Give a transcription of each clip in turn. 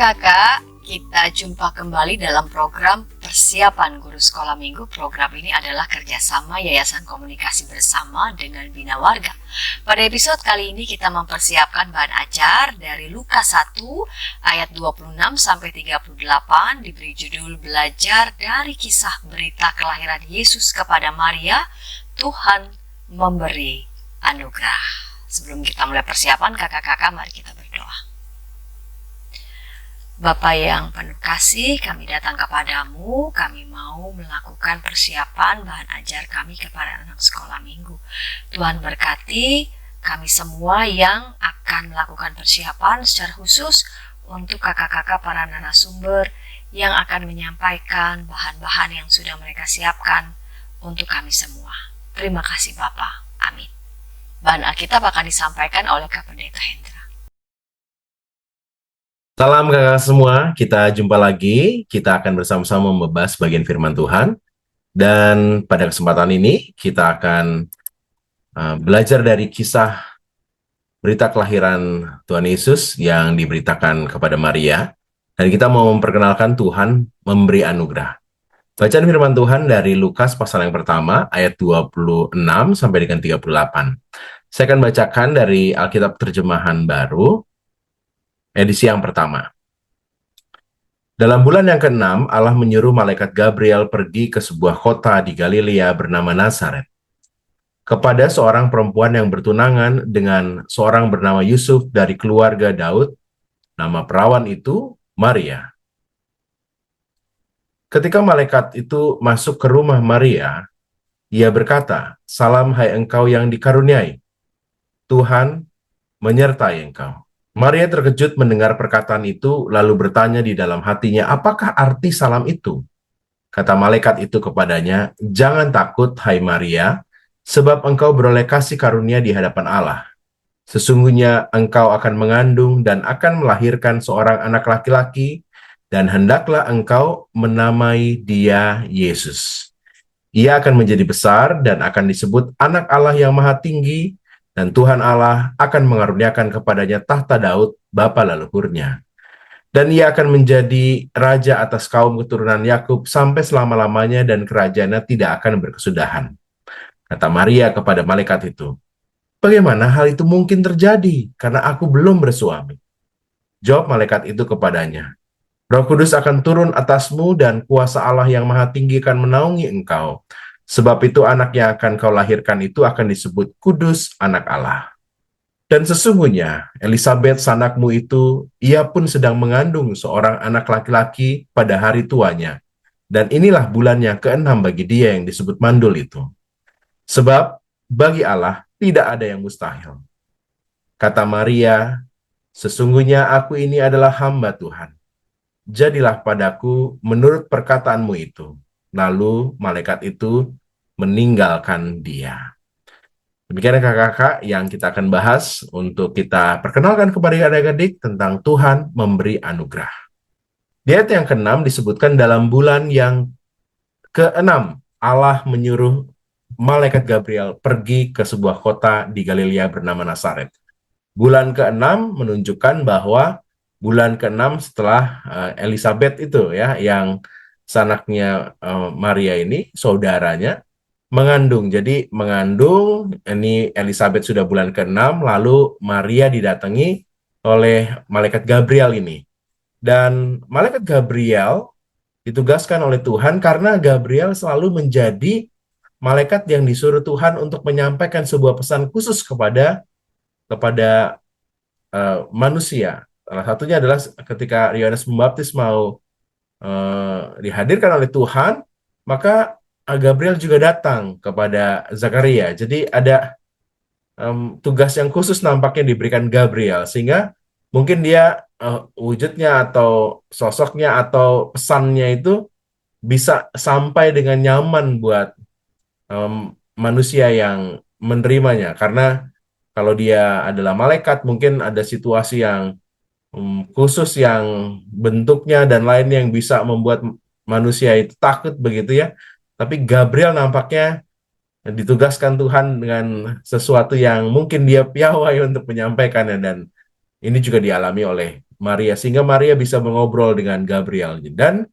kakak-kakak, kita jumpa kembali dalam program Persiapan Guru Sekolah Minggu. Program ini adalah kerjasama Yayasan Komunikasi Bersama dengan Bina Warga. Pada episode kali ini kita mempersiapkan bahan ajar dari Lukas 1 ayat 26-38 diberi judul Belajar dari Kisah Berita Kelahiran Yesus kepada Maria, Tuhan Memberi Anugerah. Sebelum kita mulai persiapan, kakak-kakak mari kita berdoa. Bapa yang penuh kasih, kami datang kepadamu, kami mau melakukan persiapan bahan ajar kami kepada anak sekolah minggu. Tuhan berkati kami semua yang akan melakukan persiapan secara khusus untuk kakak-kakak para narasumber yang akan menyampaikan bahan-bahan yang sudah mereka siapkan untuk kami semua. Terima kasih Bapa. Amin. Bahan Alkitab akan disampaikan oleh Kak Pendeta Hendra. Salam kakak semua, kita jumpa lagi. Kita akan bersama-sama membahas bagian firman Tuhan. Dan pada kesempatan ini kita akan belajar dari kisah berita kelahiran Tuhan Yesus yang diberitakan kepada Maria. Dan kita mau memperkenalkan Tuhan memberi anugerah. Bacaan firman Tuhan dari Lukas pasal yang pertama ayat 26 sampai dengan 38. Saya akan bacakan dari Alkitab Terjemahan Baru, edisi yang pertama. Dalam bulan yang ke-6, Allah menyuruh malaikat Gabriel pergi ke sebuah kota di Galilea bernama Nazaret, kepada seorang perempuan yang bertunangan dengan seorang bernama Yusuf dari keluarga Daud. Nama perawan itu Maria. Ketika malaikat itu masuk ke rumah Maria, ia berkata, "Salam hai engkau yang dikaruniai, Tuhan menyertai engkau." Maria terkejut mendengar perkataan itu, lalu bertanya di dalam hatinya, "Apakah arti salam itu?" Kata malaikat itu kepadanya, "Jangan takut, hai Maria, sebab engkau beroleh kasih karunia di hadapan Allah. Sesungguhnya engkau akan mengandung dan akan melahirkan seorang anak laki-laki, dan hendaklah engkau menamai dia Yesus. Ia akan menjadi besar dan akan disebut Anak Allah yang Maha Tinggi, dan Tuhan Allah akan mengaruniakan kepadanya tahta Daud, bapa leluhurnya. Dan ia akan menjadi raja atas kaum keturunan Yakub sampai selama-lamanya, dan kerajaannya tidak akan berkesudahan." Kata Maria kepada malaikat itu, "Bagaimana hal itu mungkin terjadi, karena aku belum bersuami?" Jawab malaikat itu kepadanya, "Roh Kudus akan turun atasmu, dan kuasa Allah yang Maha Tinggi akan menaungi engkau. Sebab itu anak yang akan kau lahirkan itu akan disebut Kudus, Anak Allah. Dan sesungguhnya Elisabet sanakmu itu, ia pun sedang mengandung seorang anak laki-laki pada hari tuanya. Dan inilah bulannya ke-6 bagi dia yang disebut mandul itu. Sebab bagi Allah tidak ada yang mustahil." Kata Maria, "Sesungguhnya aku ini adalah hamba Tuhan. Jadilah padaku menurut perkataanmu itu." Lalu malaikat itu meninggalkan dia. Demikian kakak-kakak yang kita akan bahas untuk kita perkenalkan kepada adik-adik tentang Tuhan memberi anugerah. Di ayat yang ke-6 disebutkan dalam bulan yang ke-6, Allah menyuruh malaikat Gabriel pergi ke sebuah kota di Galilea bernama Nazaret. Bulan ke-6 menunjukkan bahwa bulan ke-6 setelah Elisabet itu ya, yang sanaknya Maria ini, saudaranya, mengandung. Jadi mengandung, ini Elisabet sudah bulan ke-6, lalu Maria didatangi oleh malaikat Gabriel ini. Dan malaikat Gabriel ditugaskan oleh Tuhan karena Gabriel selalu menjadi malaikat yang disuruh Tuhan untuk menyampaikan sebuah pesan khusus kepada manusia. Salah satunya adalah ketika Yohanes Pembaptis mau dihadirkan oleh Tuhan, maka Gabriel juga datang kepada Zakaria. Jadi ada tugas yang khusus nampaknya diberikan Gabriel, sehingga mungkin dia wujudnya atau sosoknya atau pesannya itu bisa sampai dengan nyaman buat manusia yang menerimanya. Karena kalau dia adalah malaikat, mungkin ada situasi yang khusus yang bentuknya dan lainnya yang bisa membuat manusia itu takut begitu ya. Tapi Gabriel nampaknya ditugaskan Tuhan dengan sesuatu yang mungkin dia piawai untuk menyampaikannya, dan ini juga dialami oleh Maria, sehingga Maria bisa mengobrol dengan Gabriel. Dan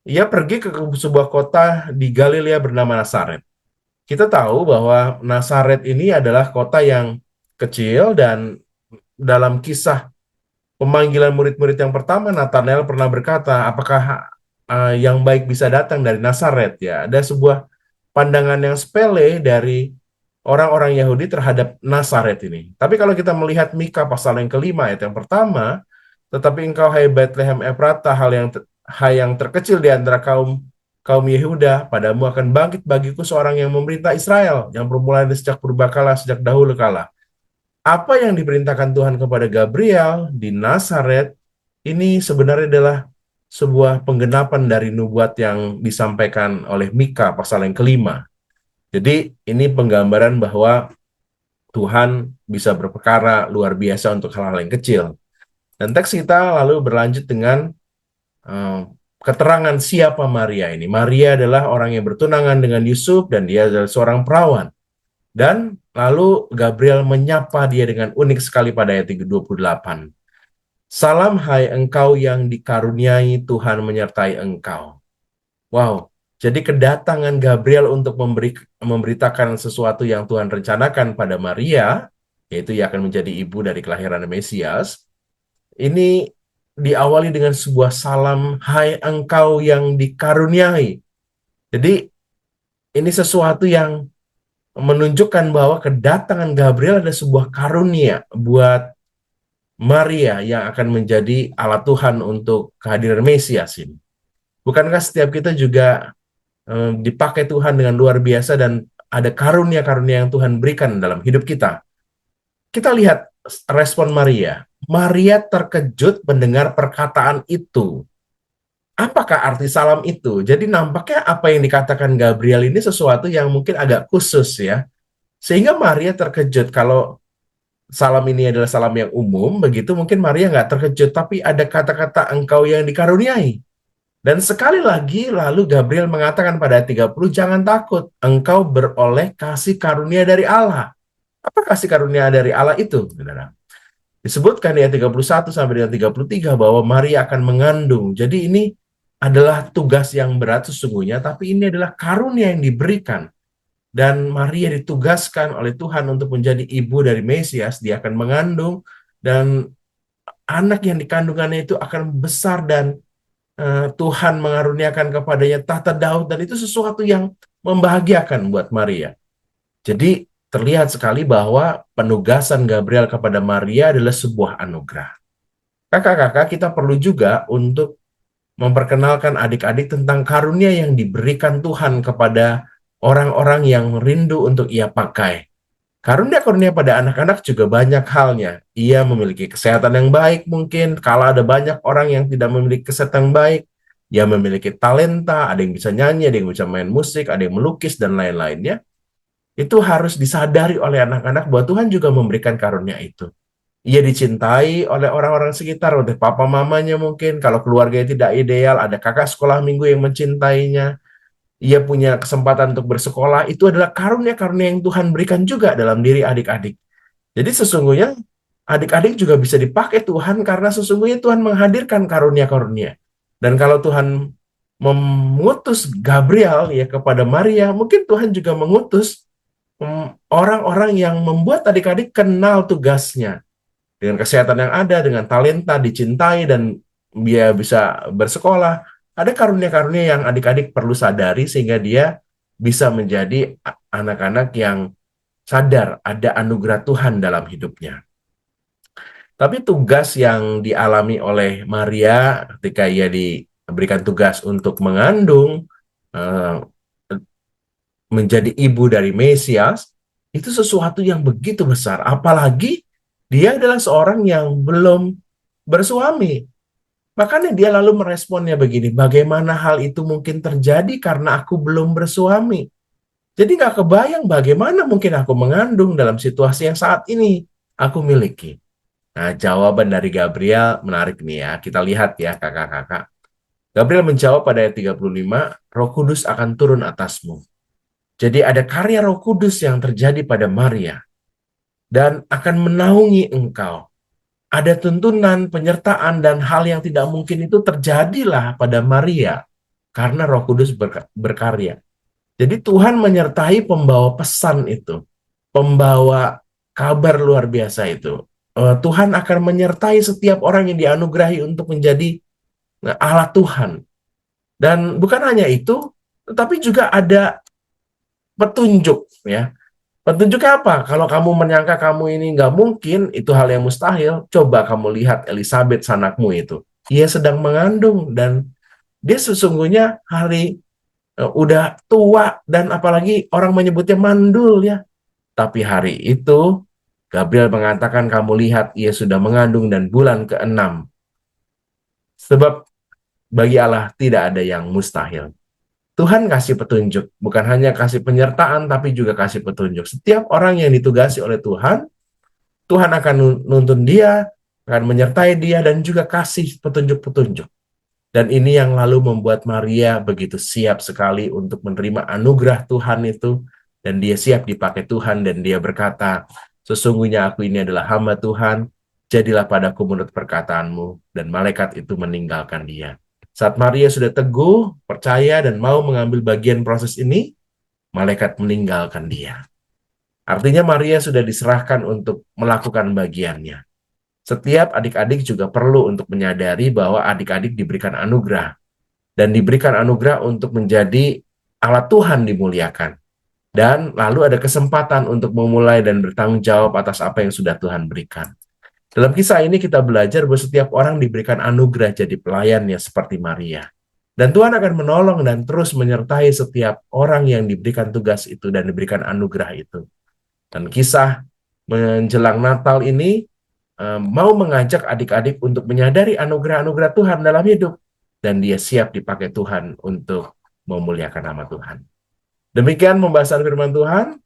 ia pergi ke sebuah kota di Galilea bernama Nazaret. Kita tahu bahwa Nazaret ini adalah kota yang kecil, dan dalam kisah pemanggilan murid-murid yang pertama, Nathanael pernah berkata, apakah yang baik bisa datang dari Nazaret? Ya, ada sebuah pandangan yang sepele dari orang-orang Yahudi terhadap Nazaret ini. Tapi kalau kita melihat Mika pasal yang kelima ayat yang pertama, tetapi engkau hai Bethlehem Efrata, hai yang terkecil di antara kaum kaum Yehuda, padamu akan bangkit bagiku seorang yang memerintah Israel, yang bermula dari sejak purbakala, sejak dahulu kala. Apa yang diperintahkan Tuhan kepada Gabriel di Nazaret ini sebenarnya adalah sebuah penggenapan dari nubuat yang disampaikan oleh Mika pasal yang kelima. Jadi ini penggambaran bahwa Tuhan bisa berperkara luar biasa untuk hal-hal yang kecil. Dan teks kita lalu berlanjut dengan eh, keterangan siapa Maria ini. Maria adalah orang yang bertunangan dengan Yusuf, dan dia adalah seorang perawan. Dan lalu Gabriel menyapa dia dengan unik sekali pada ayat 28. Salam hai engkau yang dikaruniai, Tuhan menyertai engkau. Wow, jadi kedatangan Gabriel untuk memberitakan sesuatu yang Tuhan rencanakan pada Maria, yaitu ia akan menjadi ibu dari kelahiran Mesias, ini diawali dengan sebuah salam, hai engkau yang dikaruniai. Jadi ini sesuatu yang menunjukkan bahwa kedatangan Gabriel ada sebuah karunia buat Maria yang akan menjadi alat Tuhan untuk kehadiran Mesias ini. Bukankah setiap kita juga dipakai Tuhan dengan luar biasa, dan ada karunia-karunia yang Tuhan berikan dalam hidup kita? Kita lihat respon Maria. Maria terkejut mendengar perkataan itu. Apakah arti salam itu? Jadi nampaknya apa yang dikatakan Gabriel ini sesuatu yang mungkin agak khusus ya. Sehingga Maria terkejut. Kalau salam ini adalah salam yang umum, begitu mungkin Maria nggak terkejut. Tapi ada kata-kata engkau yang dikaruniai. Dan sekali lagi lalu Gabriel mengatakan pada ayat 30, jangan takut, engkau beroleh kasih karunia dari Allah. Apa kasih karunia dari Allah itu, saudara? Disebutkan di ayat 31 sampai dengan 33 bahwa Maria akan mengandung. Jadi ini adalah tugas yang berat sesungguhnya, tapi ini adalah karunia yang diberikan. Dan Maria ditugaskan oleh Tuhan untuk menjadi ibu dari Mesias. Dia akan mengandung, dan anak yang dikandungannya itu akan besar, dan Tuhan mengaruniakan kepadanya tahta Daud, dan itu sesuatu yang membahagiakan buat Maria. Jadi terlihat sekali bahwa penugasan Gabriel kepada Maria adalah sebuah anugerah. Kakak-kakak, kita perlu juga untuk memperkenalkan adik-adik tentang karunia yang diberikan Tuhan kepada orang-orang yang rindu untuk ia pakai. Karunia-karunia pada anak-anak juga banyak halnya. Ia memiliki kesehatan yang baik mungkin, kalau ada banyak orang yang tidak memiliki kesehatan yang baik. Ia memiliki talenta, ada yang bisa nyanyi, ada yang bisa main musik, ada yang melukis, dan lain-lainnya. Itu harus disadari oleh anak-anak bahwa Tuhan juga memberikan karunia itu. Ia dicintai oleh orang-orang sekitar, oleh papa mamanya mungkin. Kalau keluarganya tidak ideal, ada kakak sekolah minggu yang mencintainya. Ia punya kesempatan untuk bersekolah. Itu adalah karunia-karunia yang Tuhan berikan juga dalam diri adik-adik. Jadi sesungguhnya adik-adik juga bisa dipakai Tuhan, karena sesungguhnya Tuhan menghadirkan karunia-karunia. Dan kalau Tuhan mengutus Gabriel ya kepada Maria, mungkin Tuhan juga mengutus orang-orang yang membuat adik-adik kenal tugasnya. Dengan kesehatan yang ada, dengan talenta, dicintai, dan dia bisa bersekolah. Ada karunia-karunia yang adik-adik perlu sadari sehingga dia bisa menjadi anak-anak yang sadar ada anugerah Tuhan dalam hidupnya. Tapi tugas yang dialami oleh Maria ketika ia diberikan tugas untuk mengandung, menjadi ibu dari Mesias, itu sesuatu yang begitu besar. Apalagi dia adalah seorang yang belum bersuami. Makanya dia lalu meresponnya begini, bagaimana hal itu mungkin terjadi karena aku belum bersuami? Jadi nggak kebayang bagaimana mungkin aku mengandung dalam situasi yang saat ini aku miliki. Nah, jawaban dari Gabriel menarik nih ya. Kita lihat ya kakak-kakak. Gabriel menjawab pada ayat 35, Roh Kudus akan turun atasmu. Jadi ada karya Roh Kudus yang terjadi pada Maria dan akan menaungi engkau. ada tuntunan, penyertaan, dan hal yang tidak mungkin itu terjadilah pada Maria karena Roh Kudus berkarya. Jadi Tuhan menyertai pembawa pesan itu, pembawa kabar luar biasa itu. Tuhan akan menyertai setiap orang yang dianugerahi untuk menjadi alat Tuhan. Dan bukan hanya itu, tetapi juga ada petunjuk, ya. Petunjuknya apa? Kalau kamu menyangka kamu ini nggak mungkin, itu hal yang mustahil, coba kamu lihat Elizabeth sanakmu itu. Ia sedang mengandung dan dia sesungguhnya udah tua dan apalagi orang menyebutnya mandul ya. Tapi hari itu Gabriel mengatakan kamu lihat ia sudah mengandung dan bulan ke-6. Sebab bagi Allah tidak ada yang mustahil. Tuhan kasih petunjuk, bukan hanya kasih penyertaan, tapi juga kasih petunjuk. Setiap orang yang ditugasi oleh Tuhan, Tuhan akan nuntun dia, akan menyertai dia, dan juga kasih petunjuk-petunjuk. Dan ini yang lalu membuat Maria begitu siap sekali untuk menerima anugerah Tuhan itu, dan dia siap dipakai Tuhan, dan dia berkata, sesungguhnya aku ini adalah hamba Tuhan, jadilah padaku menurut perkataanmu, dan malaikat itu meninggalkan dia. Saat Maria sudah teguh, percaya, dan mau mengambil bagian proses ini, malaikat meninggalkan dia. Artinya Maria sudah diserahkan untuk melakukan bagiannya. Setiap adik-adik juga perlu untuk menyadari bahwa adik-adik diberikan anugerah. Dan diberikan anugerah untuk menjadi alat Tuhan dimuliakan. Dan lalu ada kesempatan untuk memulai dan bertanggung jawab atas apa yang sudah Tuhan berikan. Dalam kisah ini kita belajar bahwa setiap orang diberikan anugerah jadi pelayannya seperti Maria. Dan Tuhan akan menolong dan terus menyertai setiap orang yang diberikan tugas itu dan diberikan anugerah itu. Dan kisah menjelang Natal ini mau mengajak adik-adik untuk menyadari anugerah-anugerah Tuhan dalam hidup. Dan dia siap dipakai Tuhan untuk memuliakan nama Tuhan. Demikian pembahasan firman Tuhan.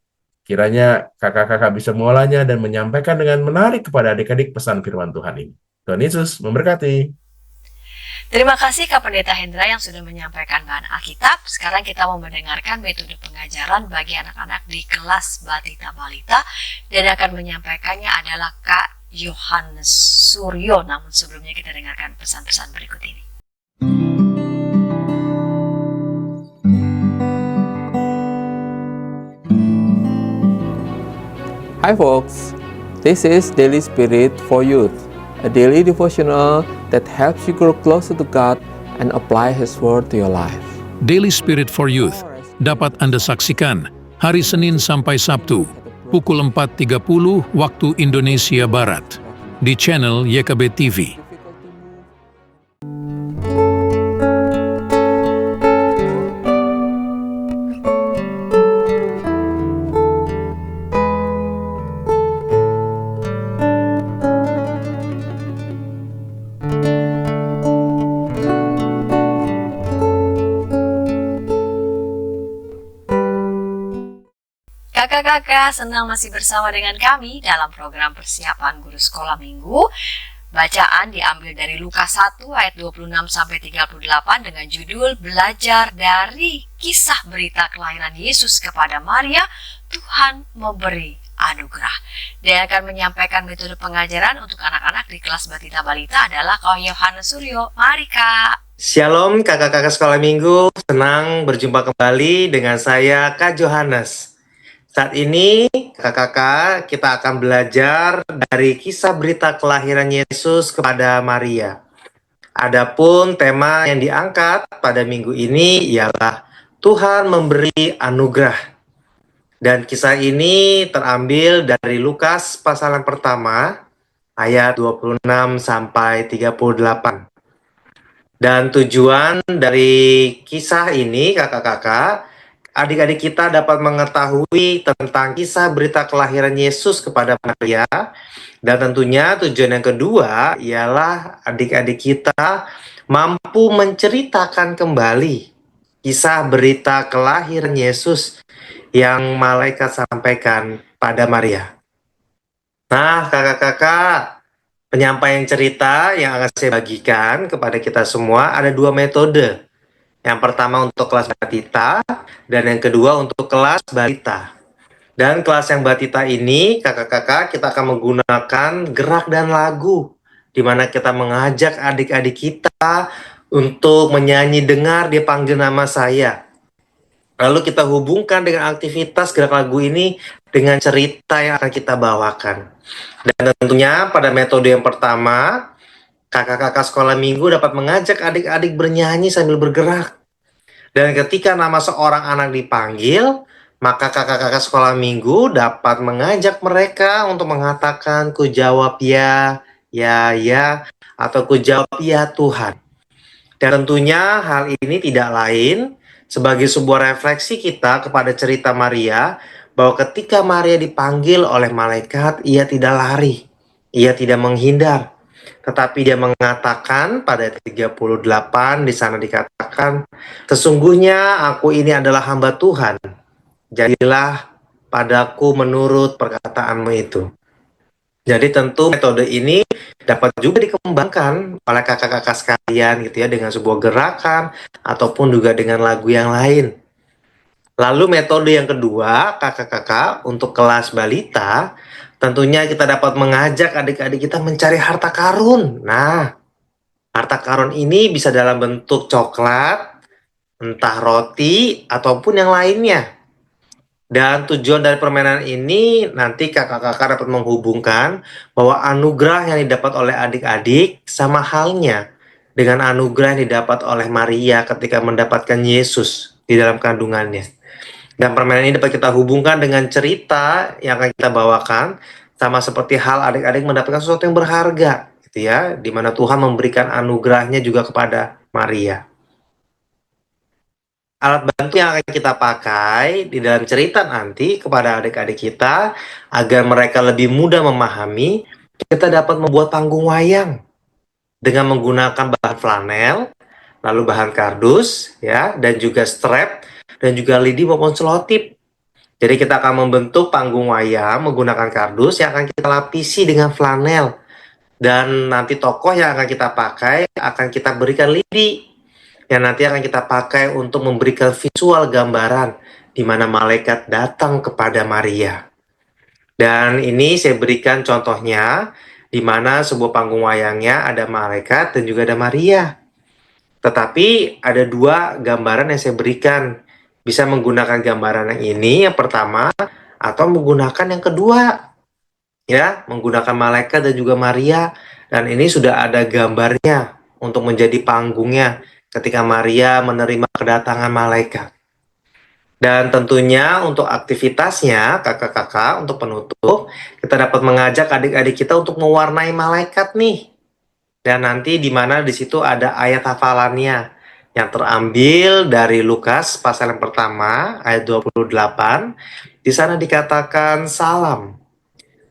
Kiranya kakak-kakak bisa mengolahnya dan menyampaikan dengan menarik kepada adik-adik pesan firman Tuhan ini. Tuhan Yesus memberkati. Terima kasih Kak Pendeta Hendra yang sudah menyampaikan bahan Alkitab. Sekarang kita mau mendengarkan metode pengajaran bagi anak-anak di kelas Batita Balita. Dan akan menyampaikannya adalah Kak Yohanes Suryo. Namun sebelumnya kita dengarkan pesan-pesan berikut ini. Hi folks, this is Daily Spirit for Youth, a daily devotional that helps you grow closer to God and apply His Word to your life. Daily Spirit for Youth dapat Anda saksikan hari Senin sampai Sabtu, pukul 4.30 waktu Indonesia Barat, di channel YKB TV. Kakak-kakak, senang masih bersama dengan kami dalam program persiapan guru sekolah minggu. Bacaan diambil dari Lukas 1 ayat 26 sampai 38 dengan judul Belajar dari kisah berita kelahiran Yesus kepada Maria, Tuhan memberi anugerah. Dan akan menyampaikan metode pengajaran untuk anak-anak di kelas Batita Balita adalah Kak Yohanes Suryo. Mari Kak. Shalom kakak-kakak sekolah minggu, senang berjumpa kembali dengan saya Kak Yohanes. Saat ini kakak-kakak kita akan belajar dari kisah berita kelahiran Yesus kepada Maria. Adapun tema yang diangkat pada minggu ini ialah Tuhan memberi anugerah. Dan kisah ini terambil dari Lukas pasal yang pertama ayat 26 sampai 38. Dan tujuan dari kisah ini kakak-kakak, adik-adik kita dapat mengetahui tentang kisah berita kelahiran Yesus kepada Maria. Dan tentunya tujuan yang kedua ialah adik-adik kita mampu menceritakan kembali kisah berita kelahiran Yesus yang malaikat sampaikan pada Maria. Nah, kakak-kakak, penyampaian cerita yang akan saya bagikan kepada kita semua ada dua metode. Yang pertama untuk kelas Batita, dan yang kedua untuk kelas Balita. Dan kelas yang Batita ini, kakak-kakak, kita akan menggunakan gerak dan lagu di mana kita mengajak adik-adik kita untuk menyanyi dengar dia panggil nama saya. Lalu kita hubungkan dengan aktivitas gerak lagu ini dengan cerita yang akan kita bawakan. Dan tentunya pada metode yang pertama, kakak-kakak sekolah minggu dapat mengajak adik-adik bernyanyi sambil bergerak. Dan ketika nama seorang anak dipanggil, maka kakak-kakak sekolah minggu dapat mengajak mereka untuk mengatakan, "Ku jawab ya, ya, atau ku jawab ya Tuhan." Dan tentunya hal ini tidak lain sebagai sebuah refleksi kita kepada cerita Maria, bahwa ketika Maria dipanggil oleh malaikat, ia tidak lari, ia tidak menghindar, tetapi dia mengatakan pada 38 di sana dikatakan, "Sesungguhnya aku ini adalah hamba Tuhan, jadilah padaku menurut perkataanmu itu." Jadi tentu metode ini dapat juga dikembangkan oleh kakak-kakak sekalian gitu ya, dengan sebuah gerakan ataupun juga dengan lagu yang lain. Lalu metode yang kedua, kakak-kakak untuk kelas balita, tentunya kita dapat mengajak adik-adik kita mencari harta karun. Nah, harta karun ini bisa dalam bentuk coklat, entah roti, ataupun yang lainnya. Dan tujuan dari permainan ini nanti kakak-kakak dapat menghubungkan bahwa anugerah yang didapat oleh adik-adik sama halnya dengan anugerah yang didapat oleh Maria ketika mendapatkan Yesus di dalam kandungannya. Dan permainan ini dapat kita hubungkan dengan cerita yang akan kita bawakan, sama seperti hal adik-adik mendapatkan sesuatu yang berharga, gitu ya, di mana Tuhan memberikan anugerahnya juga kepada Maria. Alat bantu yang akan kita pakai di dalam cerita nanti kepada adik-adik kita agar mereka lebih mudah memahami, kita dapat membuat panggung wayang dengan menggunakan bahan flanel, lalu bahan kardus, ya, dan juga strap, dan juga lidi maupun selotip. Jadi kita akan membentuk panggung wayang menggunakan kardus yang akan kita lapisi dengan flanel. Dan nanti tokoh yang akan kita pakai akan kita berikan lidi yang nanti akan kita pakai untuk memberikan visual gambaran di mana malaikat datang kepada Maria. Dan ini saya berikan contohnya di mana sebuah panggung wayangnya ada malaikat dan juga ada Maria. Tetapi ada dua gambaran yang saya berikan. Bisa menggunakan gambaran yang ini yang pertama atau menggunakan yang kedua. Ya, menggunakan malaikat dan juga Maria, dan ini sudah ada gambarnya untuk menjadi panggungnya ketika Maria menerima kedatangan malaikat. Dan tentunya untuk aktivitasnya, kakak-kakak, untuk penutup, kita dapat mengajak adik-adik kita untuk mewarnai malaikat nih. Dan nanti di mana di situ ada ayat hafalannya yang terambil dari Lukas pasal yang pertama ayat 28. Di sana dikatakan, "Salam,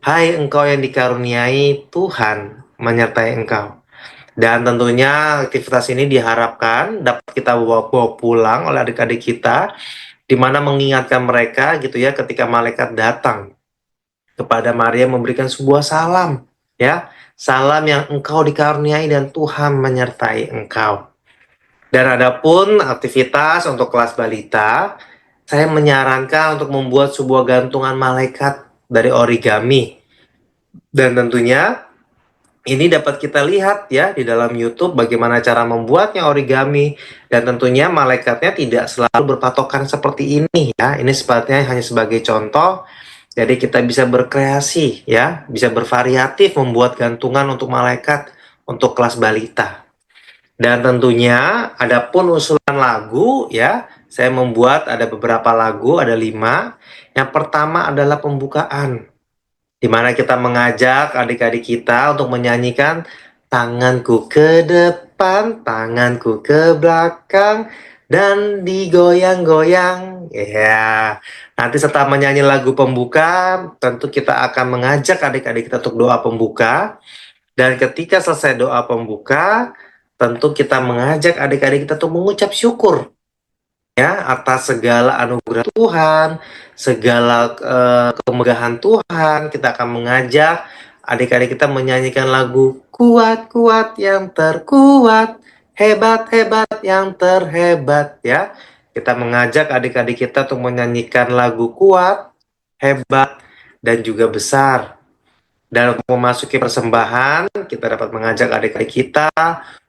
hai engkau yang dikaruniai Tuhan menyertai engkau." Dan tentunya aktivitas ini diharapkan dapat kita bawa pulang oleh adik-adik kita, di mana mengingatkan mereka gitu ya ketika malaikat datang kepada Maria memberikan sebuah salam, ya, salam yang engkau dikaruniai dan Tuhan menyertai engkau. Dan adapun aktivitas untuk kelas balita, saya menyarankan untuk membuat sebuah gantungan malaikat dari origami. Dan tentunya ini dapat kita lihat ya di dalam YouTube bagaimana cara membuatnya origami, dan tentunya malaikatnya tidak selalu berpatokan seperti ini ya. Ini sepatutnya hanya sebagai contoh. Jadi kita bisa berkreasi ya, bisa bervariatif membuat gantungan untuk malaikat untuk kelas balita. Dan tentunya adapun usulan lagu ya, saya membuat ada beberapa lagu, ada 5. Yang pertama adalah pembukaan, di mana kita mengajak adik-adik kita untuk menyanyikan tanganku ke depan, tanganku ke belakang, dan digoyang-goyang. Ya, nanti setelah menyanyi lagu pembuka, tentu kita akan mengajak adik-adik kita untuk doa pembuka. Dan ketika selesai doa pembuka, tentu kita mengajak adik-adik kita untuk mengucap syukur ya atas segala anugerah Tuhan, segala kemegahan Tuhan. Kita akan mengajak adik-adik kita menyanyikan lagu kuat-kuat yang terkuat, hebat-hebat yang terhebat ya. Kita mengajak adik-adik kita untuk menyanyikan lagu kuat, hebat, dan juga besar. Dan untuk memasuki persembahan, kita dapat mengajak adik-adik kita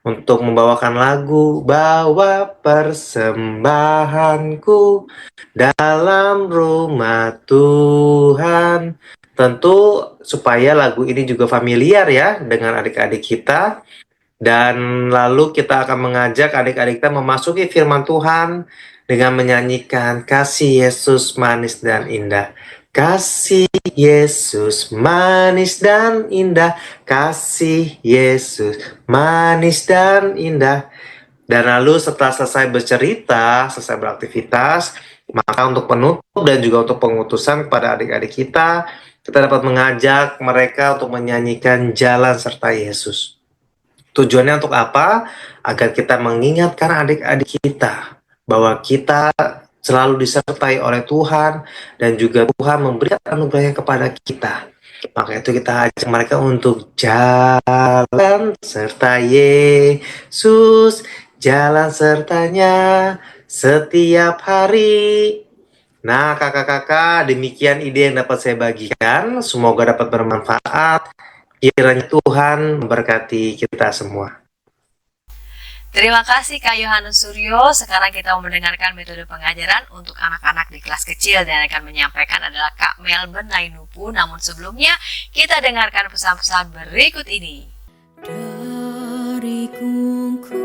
untuk membawakan lagu Bawa Persembahanku dalam rumah Tuhan. Tentu supaya lagu ini juga familiar ya dengan adik-adik kita. Dan lalu kita akan mengajak adik-adik kita memasuki firman Tuhan dengan menyanyikan Kasih Yesus Manis dan Indah. Kasih Yesus manis dan indah, kasih Yesus manis dan indah. Dan lalu setelah selesai bercerita, selesai beraktivitas, maka untuk penutup dan juga untuk pengutusan kepada adik-adik kita dapat mengajak mereka untuk menyanyikan Jalan Serta Yesus. Tujuannya untuk apa? Agar kita mengingatkan adik-adik kita bahwa kita selalu disertai oleh Tuhan dan juga Tuhan memberikan anugerahnya kepada kita. Maka itu kita ajak mereka untuk jalan serta Yesus, jalan sertanya setiap hari. Nah, kakak-kakak, demikian ide yang dapat saya bagikan. Semoga dapat bermanfaat. Kiranya Tuhan memberkati kita semua. Terima kasih Kak Yohanes Suryo. Sekarang kita mau mendengarkan metode pengajaran untuk anak-anak di kelas kecil dan akan menyampaikan adalah Kak Melben Nainupu. Namun sebelumnya kita dengarkan pesan-pesan berikut ini. Dari kungkungan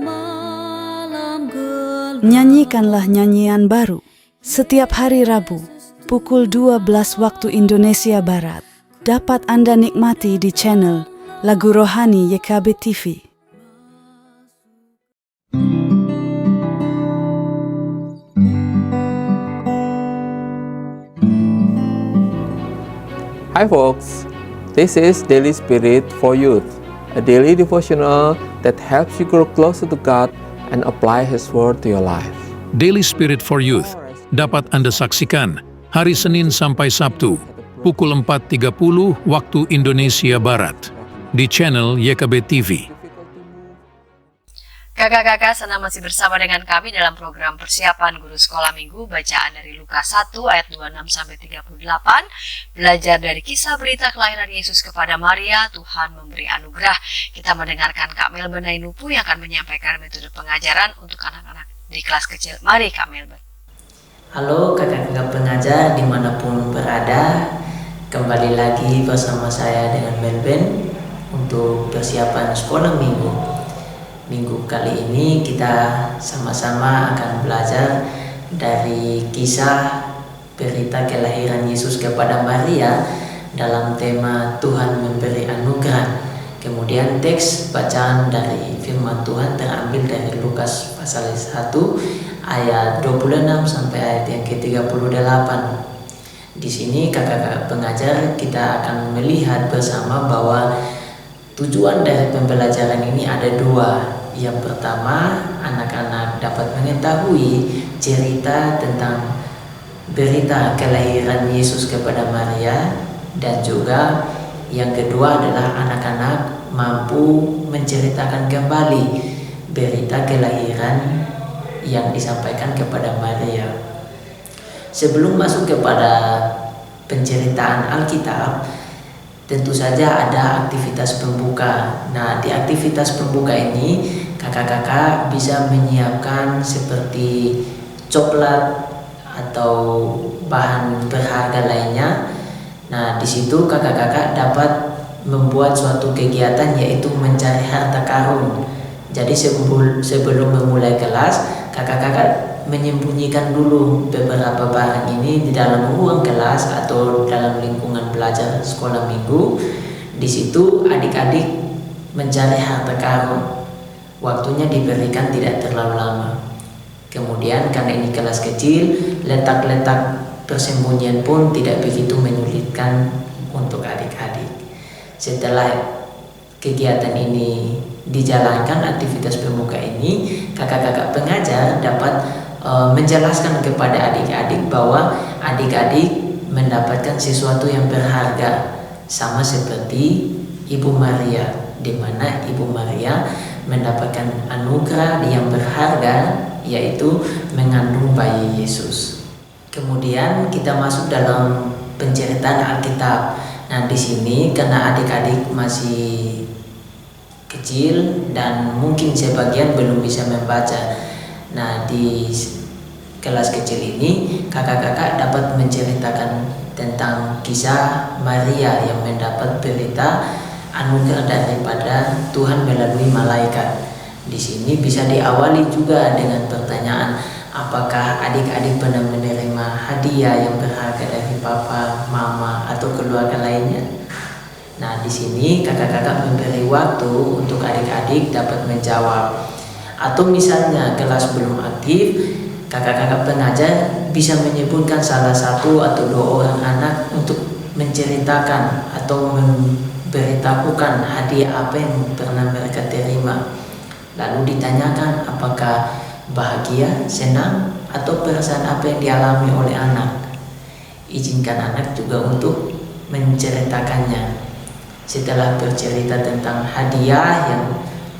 malam gelap, nyanyikanlah nyanyian baru setiap hari Rabu pukul 12 waktu Indonesia Barat. Dapat Anda nikmati di channel Lagu Rohani YKB TV. Hi folks, this is Daily Spirit for Youth, a daily devotional that helps you grow closer to God and apply His Word to your life. Daily Spirit for Youth dapat Anda saksikan hari Senin sampai Sabtu pukul 4.30 waktu Indonesia Barat di channel YKB TV. Kakak-kakak senang masih bersama dengan kami dalam program persiapan guru sekolah minggu, bacaan dari Lukas 1 ayat 26-38, belajar dari kisah berita kelahiran Yesus kepada Maria, Tuhan memberi anugerah. Kita mendengarkan Kak Melben Nainupu yang akan menyampaikan metode pengajaran untuk anak-anak di kelas kecil. Mari Kak Melben. Halo kakak-kakak pengajar dimanapun berada, kembali lagi bersama saya dengan Melben untuk persiapan sekolah minggu. Minggu kali ini kita sama-sama akan belajar dari kisah berita kelahiran Yesus kepada Maria dalam tema Tuhan memberi anugerah. Kemudian teks bacaan dari firman Tuhan terambil dari Lukas pasal 1 ayat 26 sampai ayat yang ke-38. Di sini kakak-kakak pengajar kita akan melihat bersama bahwa tujuan dari pembelajaran ini ada dua. Yang pertama, anak-anak dapat mengetahui cerita tentang berita kelahiran Yesus kepada Maria, dan juga yang kedua adalah anak-anak mampu menceritakan kembali berita kelahiran yang disampaikan kepada Maria. Sebelum masuk kepada penceritaan Alkitab, tentu saja ada aktivitas pembuka. Nah, di aktivitas pembuka ini kakak-kakak bisa menyiapkan seperti coklat atau bahan berharga lainnya. Nah, di situ kakak-kakak dapat membuat suatu kegiatan yaitu mencari harta karun. Jadi sebelum memulai kelas, kakak-kakak menyembunyikan dulu beberapa barang ini di dalam ruang kelas atau dalam lingkungan belajar sekolah minggu. Di situ adik-adik mencari harta karun. Waktunya diberikan tidak terlalu lama. Kemudian karena ini kelas kecil, letak-letak persembunyian pun tidak begitu menyulitkan untuk adik-adik. Setelah kegiatan ini dijalankan, aktivitas pembuka ini, kakak-kakak pengajar dapat menjelaskan kepada adik-adik bahwa adik-adik mendapatkan sesuatu yang berharga, sama seperti Ibu Maria, di mana Ibu Maria mendapatkan anugerah yang berharga, yaitu mengandung bayi Yesus. Kemudian kita masuk dalam penceritaan Alkitab. Nah, di sini karena adik-adik masih kecil dan mungkin sebagian belum bisa membaca. Nah, di kelas kecil ini kakak-kakak dapat menceritakan tentang kisah Maria yang mendapat berita anugerah daripada Tuhan melalui malaikat. Di sini bisa diawali juga dengan pertanyaan, apakah adik-adik pernah menerima hadiah yang berharga dari papa, mama, atau keluarga lainnya? Nah, di sini kakak-kakak memberi waktu untuk adik-adik dapat menjawab. Atau misalnya kelas belum aktif, kakak-kakak pengajar bisa menyebutkan salah satu atau dua orang anak untuk menceritakan atau memberitahukan hadiah apa yang pernah mereka terima. Lalu ditanyakan apakah bahagia, senang, atau perasaan apa yang dialami oleh anak. Izinkan anak juga untuk menceritakannya. Setelah bercerita tentang hadiah yang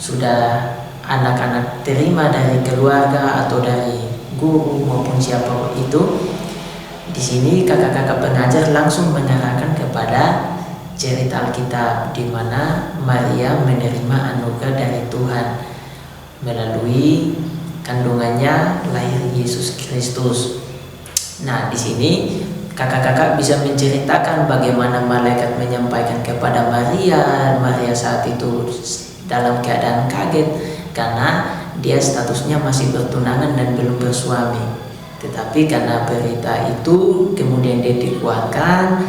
sudah anak-anak terima dari keluarga atau dari guru maupun siapa itu, di sini kakak-kakak pengajar langsung menyerahkan kepada cerita Alkitab di mana Maria menerima anugerah dari Tuhan melalui kandungannya lahir Yesus Kristus. Nah, di sini kakak-kakak bisa menceritakan bagaimana malaikat menyampaikan kepada Maria. Maria saat itu dalam keadaan kaget karena dia statusnya masih bertunangan dan belum bersuami. Tetapi karena berita itu kemudian dia dikuatkan.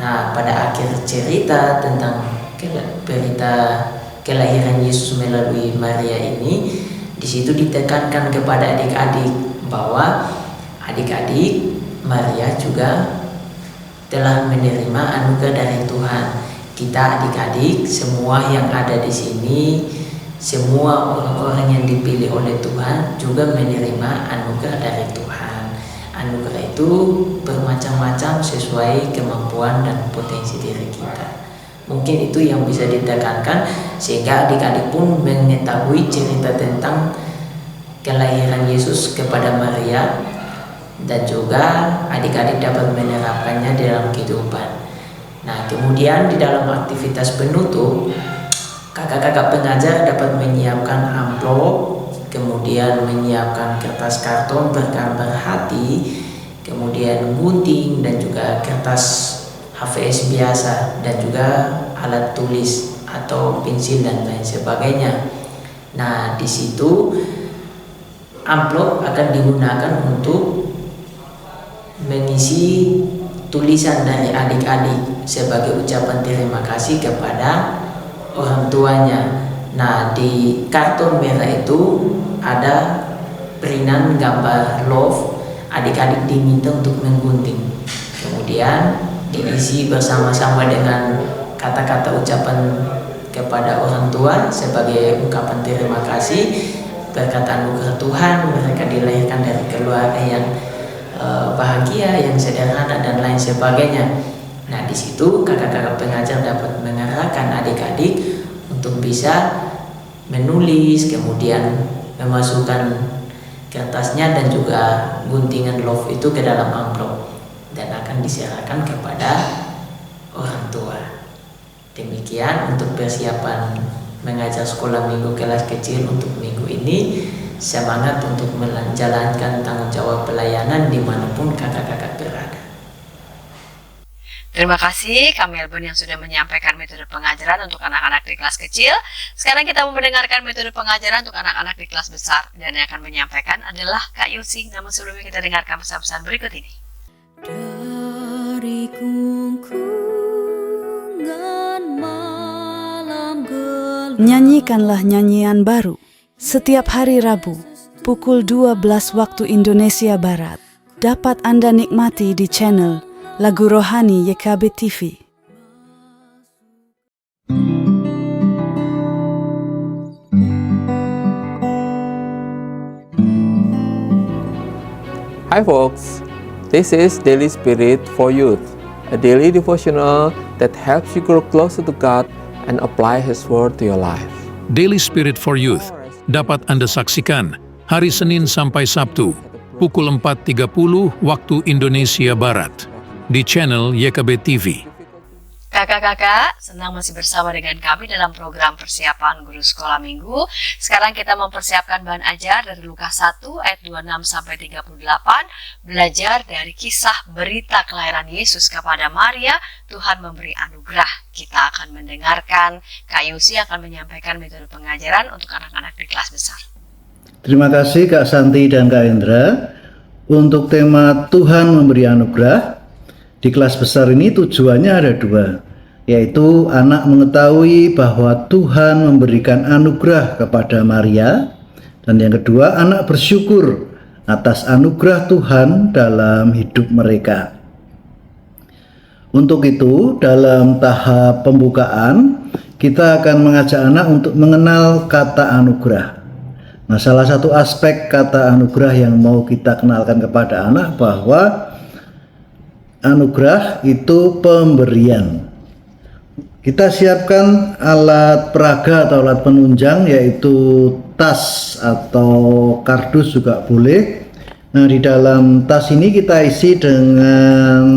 Nah, pada akhir cerita tentang berita kelahiran Yesus melalui Maria ini, di situ ditekankan kepada adik-adik bahwa adik-adik Maria juga telah menerima anugerah dari Tuhan. Kita adik-adik semua yang ada di sini, semua orang-orang yang dipilih oleh Tuhan juga menerima anugerah dari Tuhan. Anugerah itu bermacam-macam sesuai kemampuan dan potensi diri kita. Mungkin itu yang bisa ditekankan sehingga adik-adik pun mengetahui cerita tentang kelahiran Yesus kepada Maria, dan juga adik-adik dapat menerapkannya dalam kehidupan. Nah, kemudian di dalam aktivitas penutup, kakak-kakak pengajar dapat menyiapkan amplop, kemudian menyiapkan kertas karton bergambar hati, kemudian gunting dan juga kertas HVS biasa, dan juga alat tulis atau pensil dan lain sebagainya. Nah, di situ amplop akan digunakan untuk mengisi tulisan dari adik-adik sebagai ucapan terima kasih kepada orang tuanya. Nah, di karton merah itu ada peringan gambar love. Adik-adik diminta untuk menggunting, kemudian diisi bersama-sama dengan kata-kata ucapan kepada orang tua sebagai ungkapan terima kasih berkat anugerah Tuhan mereka dilahirkan dari keluarga yang bahagia, yang sederhana dan lain sebagainya. Nah, di situ kakak-kakak pengajar dapat mengarahkan adik-adik untuk bisa menulis, kemudian memasukkan kertasnya dan juga guntingan love itu ke dalam amplop dan akan diserahkan kepada orang tua. Demikian untuk persiapan mengajar sekolah minggu kelas kecil untuk minggu ini. Semangat untuk menjalankan tanggung jawab pelayanan dimanapun kakak-kakak berada. Terima kasih Kak Melbourne yang sudah menyampaikan metode pengajaran untuk anak-anak di kelas kecil. Sekarang kita mau mendengarkan metode pengajaran untuk anak-anak di kelas besar. Dan yang akan menyampaikan adalah Kak Yusi. Namun sebelumnya kita dengarkan pesan-pesan berikut ini. Dari kungkungan malam gelap, Nyanyikanlah nyanyian baru setiap hari Rabu pukul 12 waktu Indonesia Barat. Dapat Anda nikmati di channel Lagu Rohani YKB TV. Hi folks, this is Daily Spirit for Youth, a daily devotional that helps you grow closer to God and apply His Word to your life. Daily Spirit for Youth dapat Anda saksikan hari Senin sampai Sabtu pukul 4.30 waktu Indonesia Barat di channel YKB TV. Kakak-kakak, senang masih bersama dengan kami dalam program persiapan guru sekolah minggu. Sekarang kita mempersiapkan bahan ajar dari Lukas 1 ayat 26-38, belajar dari kisah berita kelahiran Yesus kepada Maria, Tuhan memberi anugerah. Kita akan mendengarkan Kak Yusi akan menyampaikan metode pengajaran untuk anak-anak di kelas besar. Terima kasih Kak Santi dan Kak Indra. Untuk tema Tuhan memberi anugerah, di kelas besar ini tujuannya ada dua, yaitu anak mengetahui bahwa Tuhan memberikan anugerah kepada Maria, dan yang kedua anak bersyukur atas anugerah Tuhan dalam hidup mereka. Untuk itu, dalam tahap pembukaan, kita akan mengajak anak untuk mengenal kata anugerah. Nah, salah satu aspek kata anugerah yang mau kita kenalkan kepada anak bahwa anugerah itu pemberian. Kita siapkan alat peraga atau alat penunjang, yaitu tas atau kardus juga boleh. Nah, di dalam tas ini kita isi dengan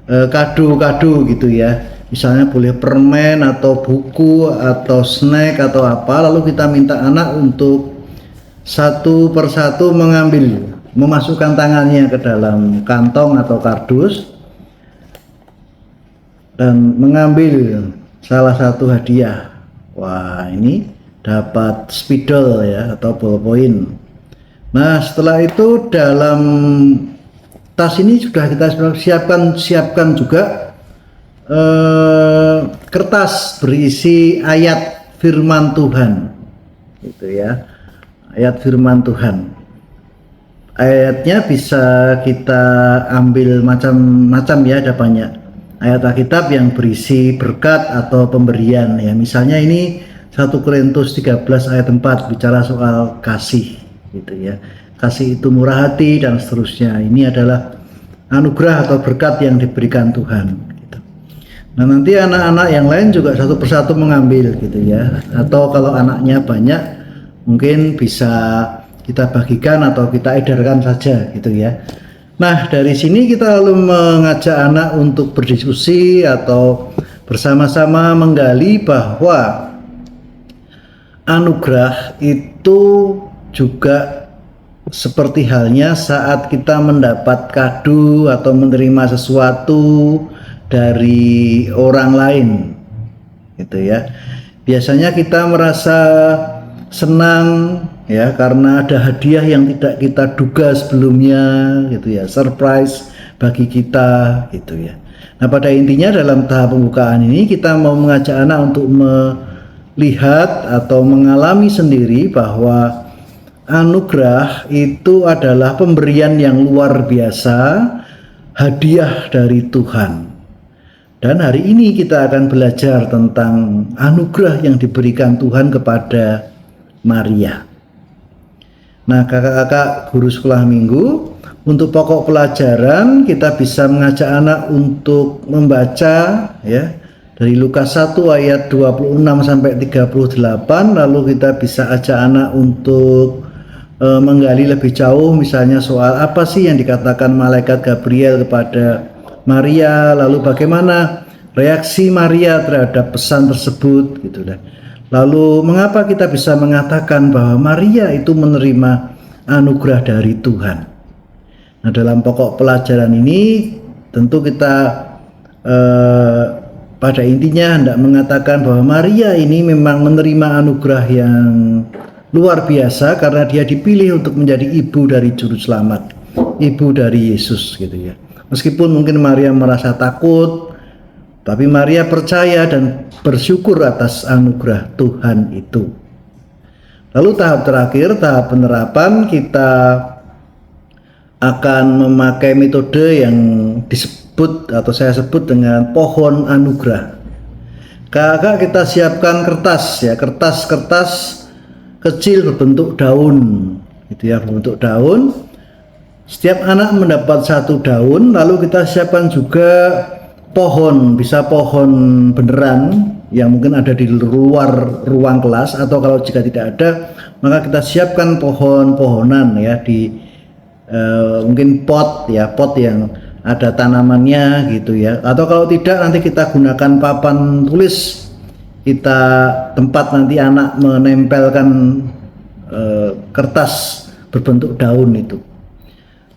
kado-kado gitu ya. Misalnya boleh permen atau buku atau snack atau apa. Lalu kita minta anak untuk satu persatu memasukkan tangannya ke dalam kantong atau kardus dan mengambil salah satu hadiah. Wah, ini dapat spidol ya atau ballpoint. Nah, setelah itu dalam tas ini sudah kita siapkan juga kertas berisi ayat firman Tuhan, gitu ya, ayat firman Tuhan. Ayatnya bisa kita ambil macam-macam ya, ada banyak ayat Alkitab yang berisi berkat atau pemberian ya. Misalnya ini 1 Korintus 13 ayat 4 bicara soal kasih gitu ya. Kasih itu murah hati dan seterusnya. Ini adalah anugerah atau berkat yang diberikan Tuhan gitu. Nah, nanti anak-anak yang lain juga satu persatu mengambil gitu ya. Atau kalau anaknya banyak mungkin bisa kita bagikan atau kita edarkan saja gitu ya. Nah, dari sini kita lalu mengajak anak untuk berdiskusi atau bersama-sama menggali bahwa anugerah itu juga seperti halnya saat kita mendapat kado atau menerima sesuatu dari orang lain gitu ya. Biasanya kita merasa senang ya karena ada hadiah yang tidak kita duga sebelumnya gitu ya, surprise bagi kita gitu ya. Nah, pada intinya dalam tahap pembukaan ini kita mau mengajak anak untuk melihat atau mengalami sendiri bahwa anugerah itu adalah pemberian yang luar biasa, hadiah dari Tuhan. Dan hari ini kita akan belajar tentang anugerah yang diberikan Tuhan kepada Maria. Nah, kakak-kakak guru sekolah minggu, untuk pokok pelajaran kita bisa mengajak anak untuk membaca ya dari Lukas 1 ayat 26 sampai 38, lalu kita bisa ajak anak untuk menggali lebih jauh, misalnya soal apa sih yang dikatakan malaikat Gabriel kepada Maria, lalu bagaimana reaksi Maria terhadap pesan tersebut gitu lah. Lalu mengapa kita bisa mengatakan bahwa Maria itu menerima anugerah dari Tuhan? Nah, dalam pokok pelajaran ini tentu kita pada intinya hendak mengatakan bahwa Maria ini memang menerima anugerah yang luar biasa karena dia dipilih untuk menjadi ibu dari juru selamat, ibu dari Yesus gitu ya. Meskipun mungkin Maria merasa takut, tapi Maria percaya dan bersyukur atas anugerah Tuhan itu. Lalu tahap terakhir, tahap penerapan, kita akan memakai metode yang disebut atau saya sebut dengan pohon anugerah. Kakak kita siapkan kertas ya, kertas kecil berbentuk daun gitu ya, berbentuk daun. Setiap anak mendapat satu daun, lalu kita siapkan juga pohon, bisa pohon beneran yang mungkin ada di luar ruang kelas, atau kalau jika tidak ada maka kita siapkan pohon-pohonan ya di mungkin pot ya, pot yang ada tanamannya gitu ya. Atau kalau tidak nanti kita gunakan papan tulis, kita tempat nanti anak menempelkan kertas berbentuk daun itu.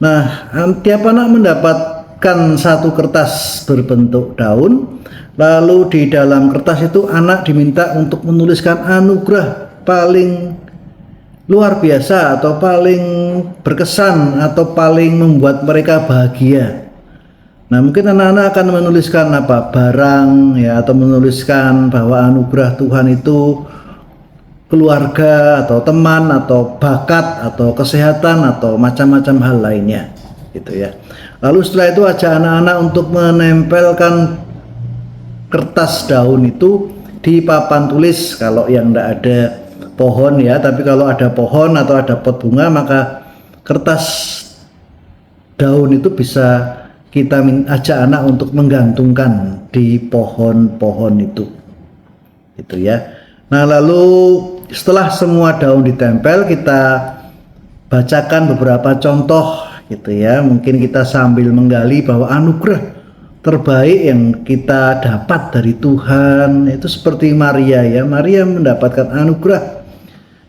Nah, tiap anak mendapatkan satu kertas berbentuk daun, lalu di dalam kertas itu anak diminta untuk menuliskan anugerah paling luar biasa atau paling berkesan atau paling membuat mereka bahagia. Nah, mungkin anak-anak akan menuliskan apa? Barang ya, atau menuliskan bahwa anugerah Tuhan itu keluarga atau teman atau bakat atau kesehatan atau macam-macam hal lainnya gitu ya. Lalu setelah itu ajak anak-anak untuk menempelkan kertas daun itu di papan tulis kalau yang tidak ada pohon ya, tapi kalau ada pohon atau ada pot bunga maka kertas daun itu bisa kita ajak anak untuk menggantungkan di pohon-pohon itu gitu ya. Nah, lalu setelah semua daun ditempel, kita bacakan beberapa contoh gitu ya. Mungkin kita sambil menggali bahwa anugerah terbaik yang kita dapat dari Tuhan itu seperti Maria ya. Maria mendapatkan anugerah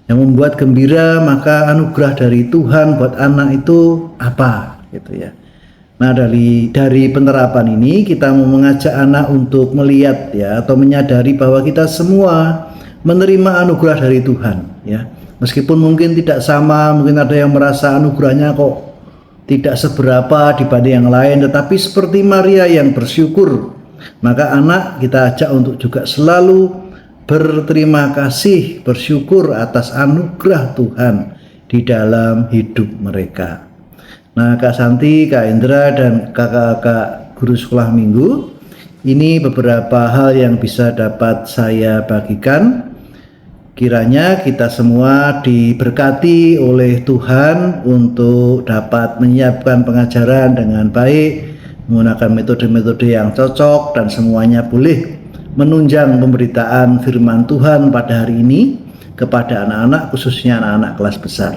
yang membuat gembira, maka anugerah dari Tuhan buat anak itu apa gitu ya. Nah, dari penerapan ini kita mau mengajak anak untuk melihat ya, atau menyadari bahwa kita semua menerima anugerah dari Tuhan ya. Meskipun mungkin tidak sama, mungkin ada yang merasa anugerahnya kok tidak seberapa dibanding yang lain, tetapi seperti Maria yang bersyukur, maka anak kita ajak untuk juga selalu berterima kasih, bersyukur atas anugerah Tuhan di dalam hidup mereka. Nah, Kak Santi, Kak Indra, dan kakak-kakak guru sekolah minggu, ini beberapa hal yang bisa dapat saya bagikan. Kiranya kita semua diberkati oleh Tuhan untuk dapat menyiapkan pengajaran dengan baik, menggunakan metode-metode yang cocok, dan semuanya boleh menunjang pemberitaan firman Tuhan pada hari ini kepada anak-anak, khususnya anak-anak kelas besar.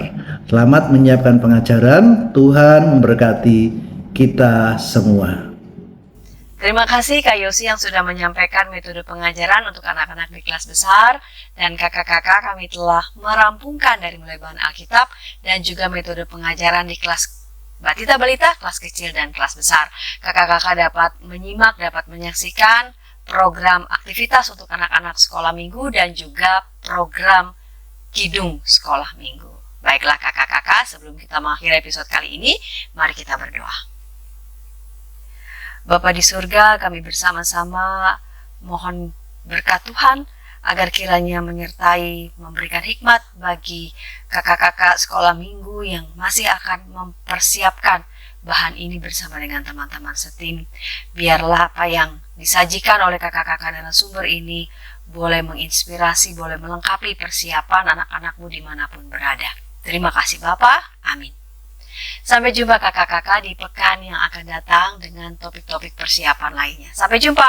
Selamat menyiapkan pengajaran. Tuhan memberkati kita semua. Terima kasih Kak Yosi yang sudah menyampaikan metode pengajaran untuk anak-anak di kelas besar, dan kakak-kakak kami telah merampungkan dari mulai bahan Alkitab dan juga metode pengajaran di kelas Batita Balita, kelas kecil dan kelas besar. Kakak-kakak dapat menyimak, dapat menyaksikan program aktivitas untuk anak-anak sekolah minggu dan juga program Kidung sekolah minggu. Baiklah kakak-kakak, sebelum kita mengakhiri episode kali ini, mari kita berdoa. Bapa di surga, kami bersama-sama mohon berkat Tuhan agar kiranya menyertai, memberikan hikmat bagi kakak-kakak sekolah minggu yang masih akan mempersiapkan bahan ini bersama dengan teman-teman setim. Biarlah apa yang disajikan oleh kakak-kakak narasumber ini boleh menginspirasi, boleh melengkapi persiapan anak-anakmu dimanapun berada. Terima kasih Bapak, amin. Sampai jumpa kakak-kakak di pekan yang akan datang dengan topik-topik persiapan lainnya. Sampai jumpa.